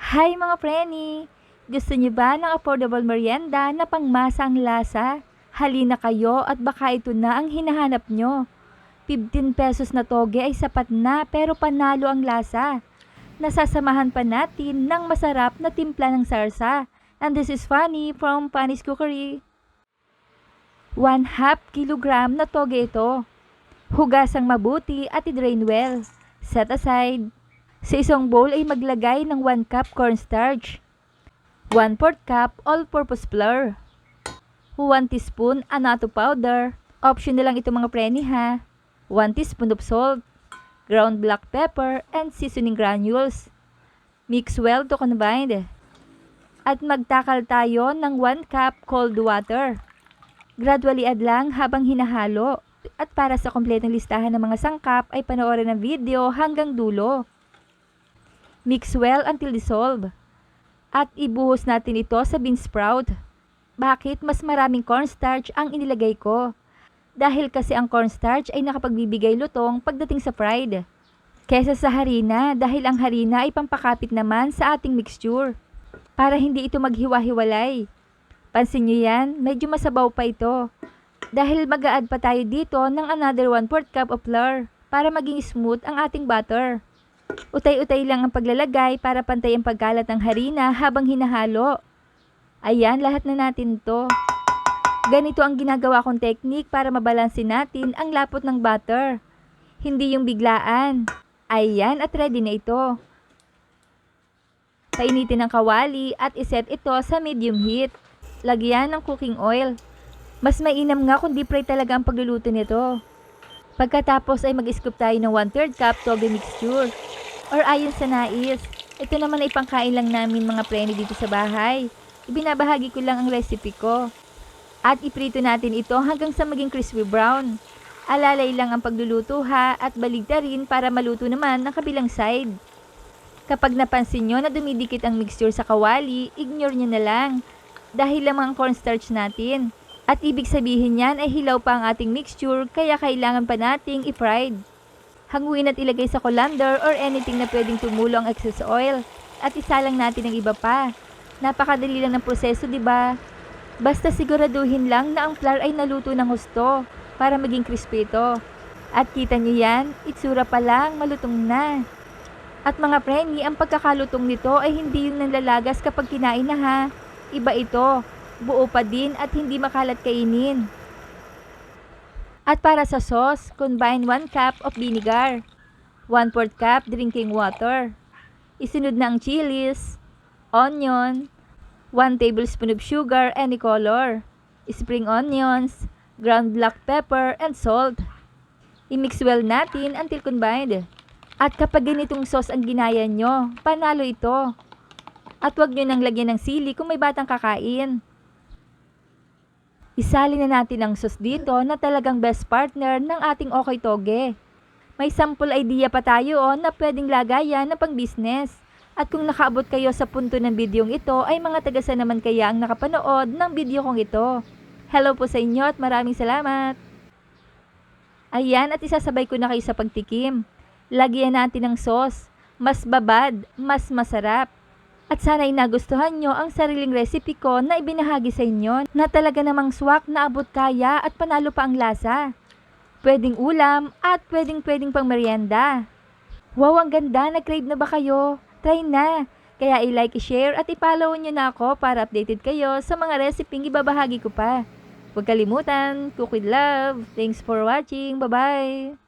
Hi mga preni! Gusto niyo ba ng affordable merienda na pangmasang lasa? Halina kayo at baka ito na ang hinahanap nyo. 15 pesos na toge ay sapat na pero panalo ang lasa. Nasasamahan pa natin ng masarap na timpla ng sarsa. And this is Fanny from Fanny's Cookery. 1/2 kilogram na toge ito. Hugasang mabuti at i-drain well. Set aside. Sa isang bowl ay maglagay ng 1 cup cornstarch, 1/4 cup all-purpose flour, 1 teaspoon annatto powder, option na lang ito mga preni ha, 1 teaspoon of salt, ground black pepper, and seasoning granules. Mix well to combine. At magtakal tayo ng 1 cup cold water. Gradually add lang habang hinahalo. At para sa kompletong listahan ng mga sangkap ay panoorin ang video hanggang dulo. Mix well until dissolve. At ibuhos natin ito sa bean sprout. Bakit mas maraming cornstarch ang inilagay ko? Dahil kasi ang cornstarch ay nakapagbibigay lutong pagdating sa fried. Kesa sa harina dahil ang harina ay pampakapit naman sa ating mixture. Para hindi ito maghiwa-hiwalay. Pansin nyo yan, medyo masabaw pa ito. Dahil mag-a-add pa tayo dito ng another 1/4 cup of flour para maging smooth ang ating butter. Utay-utay lang ang paglalagay para pantay ang pagkalat ng harina habang hinahalo. Ayan, lahat na natin to. Ganito ang ginagawa kong technique para mabalansin natin ang lapot ng butter. Hindi yung biglaan. Ayan, at ready na ito. Painitin ang kawali at iset ito sa medium heat. Lagyan ng cooking oil. Mas mainam nga kung deep fry talaga ang pagluluto nito. Pagkatapos ay mag-scoop tayo ng 1/3 cup toge mixture. Or ayon sa nais. Ito naman ay pangkain lang namin mga preni dito sa bahay. Ibinabahagi ko lang ang recipe ko. At iprito natin ito hanggang sa maging crispy brown. Alalay lang ang pagluluto ha at baligtarin para maluto naman ang kabilang side. Kapag napansin nyo na dumidikit ang mixture sa kawali, ignore nyo na lang. Dahil lamang ang cornstarch natin. At ibig sabihin yan ay hilaw pa ang ating mixture kaya kailangan pa nating i-fried. Hanguin at ilagay sa colander or anything na pwedeng tumulo ang excess oil. At isalang natin ang iba pa. Napakadali lang ng proseso, di ba? Basta siguraduhin lang na ang flour ay naluto ng husto para maging crispy ito. At kita nyo yan, itsura pa lang, malutong na. At mga preni, ang pagkakalutong nito ay hindi yung nanlalagas kapag kinain na ha. Iba ito, buo pa din at hindi makalat kainin. At para sa sauce, combine 1 cup of vinegar, 1/4 cup drinking water. Isunod na ang chilies, onion, 1 tablespoon of sugar any color, spring onions, ground black pepper, and salt. I-mix well natin until combined. At kapag ganitong sauce ang ginaya nyo, panalo ito. At huwag nyo nang lagyan ng sili kung may batang kakain. Isali na natin ang sauce dito na talagang best partner ng ating okay toge. May sample idea pa tayo na pwedeng lagayan na pang business. At kung nakaabot kayo sa punto ng bidyong ito ay mga tagasa naman kaya ang nakapanood ng video kong ito. Hello po sa inyo at maraming salamat. Ayan, at isasabay ko na kayo sa pagtikim. Lagyan natin ng sauce. Mas babad, mas masarap. At sana'y nagustuhan nyo ang sariling recipe ko na ibinahagi sa inyo na talaga namang swak na abot kaya at panalo pa ang lasa. Pwedeng ulam at pwedeng pang merienda. Wow, ang ganda! Nag-crave na ba kayo? Try na! Kaya i-like, i-share at i-follow nyo na ako para updated kayo sa mga reseping ibabahagi ko pa. Huwag kalimutan, cook with love. Thanks for watching. Bye-bye!